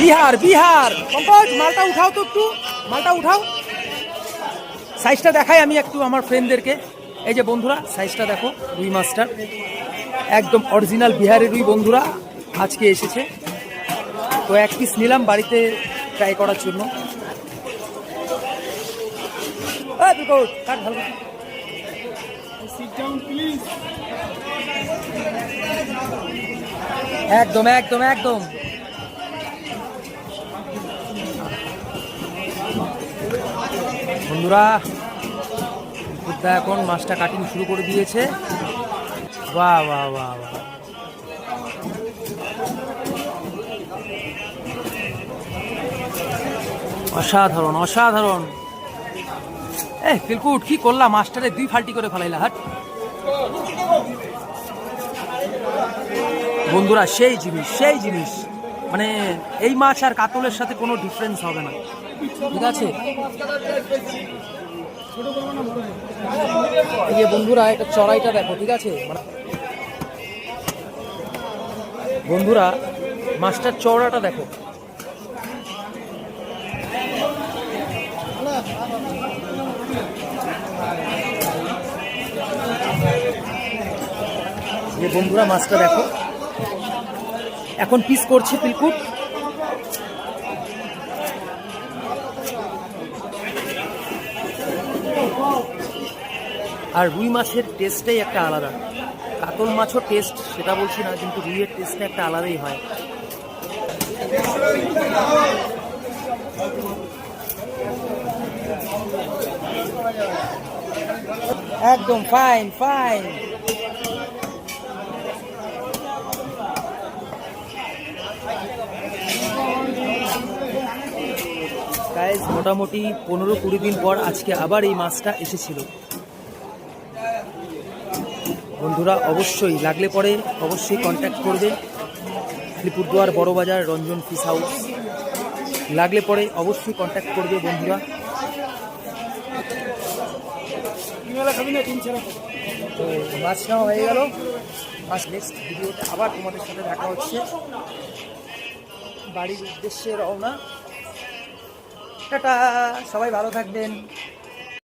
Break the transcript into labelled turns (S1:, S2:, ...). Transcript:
S1: বিহার বিহার পঙ্কজ মালটা উঠাও তো, একটু মালটা উঠাও। সাইজটা দেখাই আমি একটু আমার ফ্রেন্ডদেরকে। এই যে বন্ধুরা সাইজটা দেখো, রুই মাছটার একদম অরিজিনাল বিহারের রুই বন্ধুরা আজকে এসেছে। তো এক পিস নিলাম বাড়িতে ট্রাই করার জন্য। একদম একদম একদম বন্ধুরা, বুদ্ধা এখন মাছটা কাটিং শুরু করে দিয়েছে। বাহ বাহ বাহ বাহ, অসাধারণ অসাধারণ। পিলকুট কি করলাম, মাছটারে 2 ফাল্টি করে ফেলাইলা। হাট বন্ধুরা, সেই জিনিস সেই জিনিস, মানে এই মাছ আর কাতলের সাথে কোনো ডিফারেন্স হবে না, ঠিক আছে। এই যে বন্ধুরা এটা চড়াইটা দেখো, ঠিক আছে বন্ধুরা, মাছটার চওড়াটা দেখো। যে বন্ধুরা মাছটা দেখো, এখন পিস করছে পিলকুট। আর রুই মাছের টেস্টটাই একটা আলাদা। কাতল মাছও টেস্ট সেটা বলছি না, কিন্তু রুইয়ের টেস্টটা একটা আলাদাই হয়। একদম ফাইন ফাইন। গাইস মোটামুটি 15-20 দিন পর আজকে আবার এই মাছটা এসেছিল বন্ধুরা। অবশ্যই লাগলে পরে অবশ্যই কন্ট্যাক্ট করবে, আলিপুরদুয়ার বড় বাজার রঞ্জন ফিশ হাউস। লাগলে পরে অবশ্যই কন্ট্যাক্ট করবে বন্ধুরা। তো মাছ নেওয়া হয়ে গেল, মাছ নেক্সট ভিডিওতে আবার তোমাদের সাথে দেখা হচ্ছে। বাড়ির উদ্দেশ্যে রওনা। টাটা, সবাই ভালো থাকবেন।